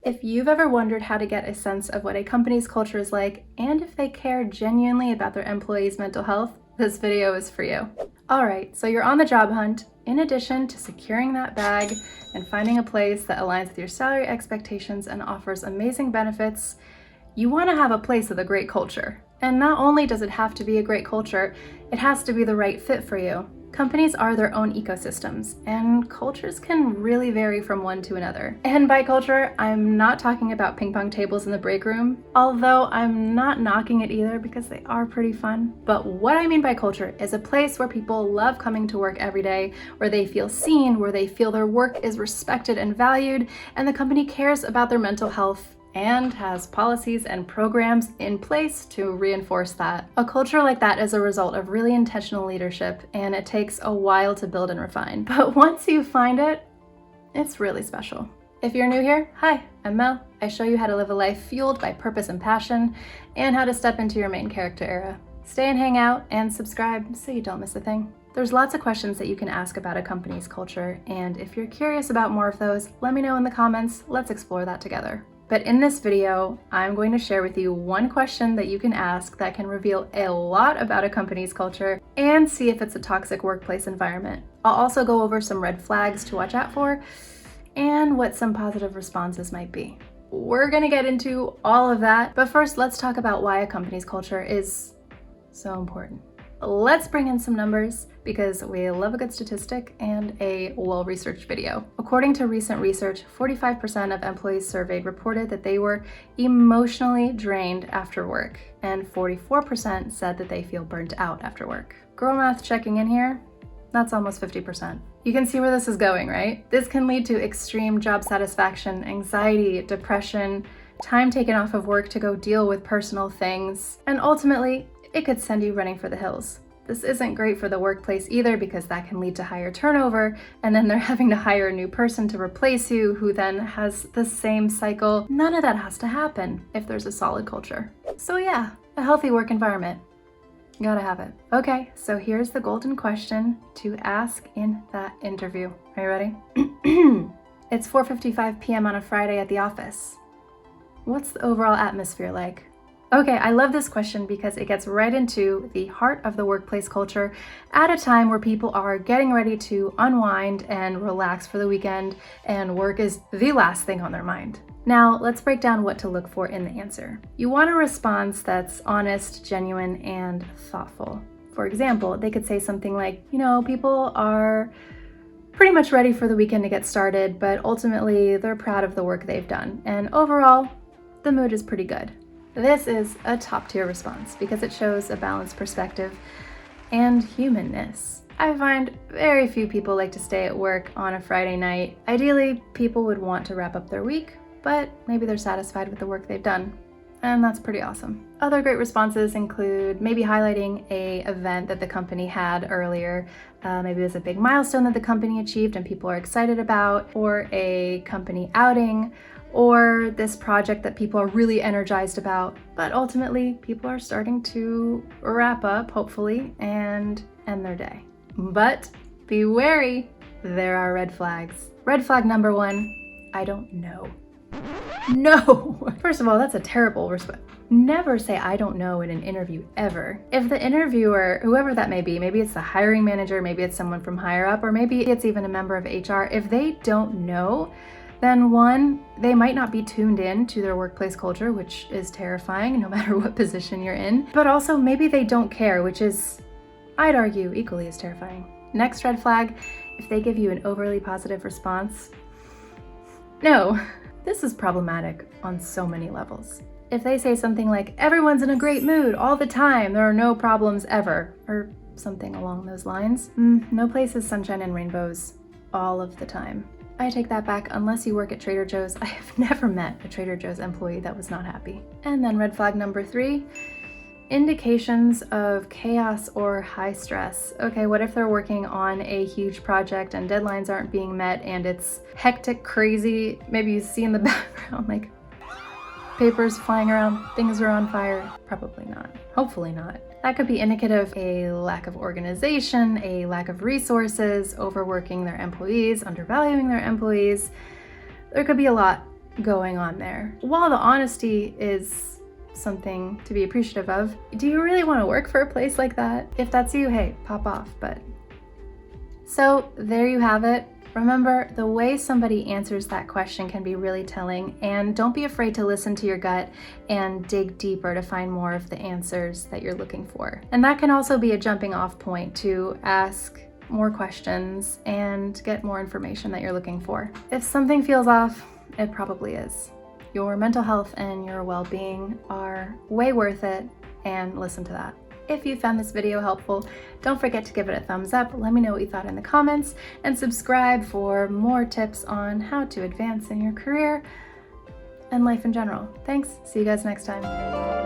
If you've ever wondered how to get a sense of what a company's culture is like, and if they care genuinely about their employees' mental health, this video is for you. Alright, so you're on the job hunt. In addition to securing that bag and finding a place that aligns with your salary expectations and offers amazing benefits, you want to have a place with a great culture. And not only does it have to be a great culture, it has to be the right fit for you. Companies are their own ecosystems, and cultures can really vary from one to another. And by culture, I'm not talking about ping pong tables in the break room, although I'm not knocking it either because they are pretty fun. But what I mean by culture is a place where people love coming to work every day, where they feel seen, where they feel their work is respected and valued, and the company cares about their mental health and has policies and programs in place to reinforce that. A culture like that is a result of really intentional leadership, and it takes a while to build and refine. But once you find it, it's really special. If you're new here, hi, I'm Mel. I show you how to live a life fueled by purpose and passion, and how to step into your main character era. Stay and hang out and subscribe so you don't miss a thing. There's lots of questions that you can ask about a company's culture, and if you're curious about more of those, let me know in the comments. Let's explore that together. But in this video, I'm going to share with you one question that you can ask that can reveal a lot about a company's culture and see if it's a toxic workplace environment. I'll also go over some red flags to watch out for and what some positive responses might be. We're gonna get into all of that, but first let's talk about why a company's culture is so important. Let's bring in some numbers because we love a good statistic and a well-researched video. According to recent research, 45% of employees surveyed reported that they were emotionally drained after work, and 44% said that they feel burnt out after work. Girl math checking in here, that's almost 50%. You can see where this is going, right? This can lead to extreme job satisfaction, anxiety, depression, time taken off of work to go deal with personal things, and ultimately, it could send you running for the hills. This isn't great for the workplace either because that can lead to higher turnover, and then they're having to hire a new person to replace you who then has the same cycle. None of that has to happen if there's a solid culture. So yeah, a healthy work environment. Gotta have it. Okay, so here's the golden question to ask in that interview. Are you ready? It's 4:55 p.m. on a Friday at the office. What's the overall atmosphere like? Okay, I love this question because it gets right into the heart of the workplace culture at a time where people are getting ready to unwind and relax for the weekend, and work is the last thing on their mind. Now, let's break down what to look for in the answer. You want a response that's honest, genuine, and thoughtful. For example, they could say something like, people are pretty much ready for the weekend to get started, but ultimately they're proud of the work they've done, and overall, the mood is pretty good. This is a top-tier response because it shows a balanced perspective and humanness. I find very few people like to stay at work on a Friday night. Ideally, people would want to wrap up their week, but maybe they're satisfied with the work they've done, and that's pretty awesome. Other great responses include maybe highlighting an event that the company had earlier. Maybe it was a big milestone that the company achieved and people are excited about, or a company outing, or this project that people are really energized about, but ultimately people are starting to wrap up, hopefully, and end their day. But be wary, there are red flags. Red flag number 1, I don't know. No! First of all, that's a terrible response. Never say I don't know in an interview ever. If the interviewer, whoever that may be, maybe it's the hiring manager, maybe it's someone from higher up, or maybe it's even a member of HR, if they don't know, then 1, they might not be tuned in to their workplace culture, which is terrifying no matter what position you're in. But also maybe they don't care, which is, I'd argue, equally as terrifying. Next red flag, if they give you an overly positive response. No, this is problematic on so many levels. If they say something like, everyone's in a great mood all the time, there are no problems ever, or something along those lines, no place is sunshine and rainbows all of the time. I take that back. Unless you work at Trader Joe's, I have never met a Trader Joe's employee that was not happy. And then red flag number 3, indications of chaos or high stress. Okay, what if they're working on a huge project and deadlines aren't being met and it's hectic, crazy? Maybe you see in the background like papers flying around, things are on fire. Probably not. Hopefully not. That could be indicative of a lack of organization, a lack of resources, overworking their employees, undervaluing their employees. There could be a lot going on there. While the honesty is something to be appreciative of, do you really want to work for a place like that? If that's you, hey, pop off. But so there you have it. Remember, the way somebody answers that question can be really telling, and don't be afraid to listen to your gut and dig deeper to find more of the answers that you're looking for. And that can also be a jumping off point to ask more questions and get more information that you're looking for. If something feels off, it probably is. Your mental health and your well-being are way worth it, and listen to that. If you found this video helpful, don't forget to give it a thumbs up, let me know what you thought in the comments, and subscribe for more tips on how to advance in your career and life in general. Thanks, see you guys next time.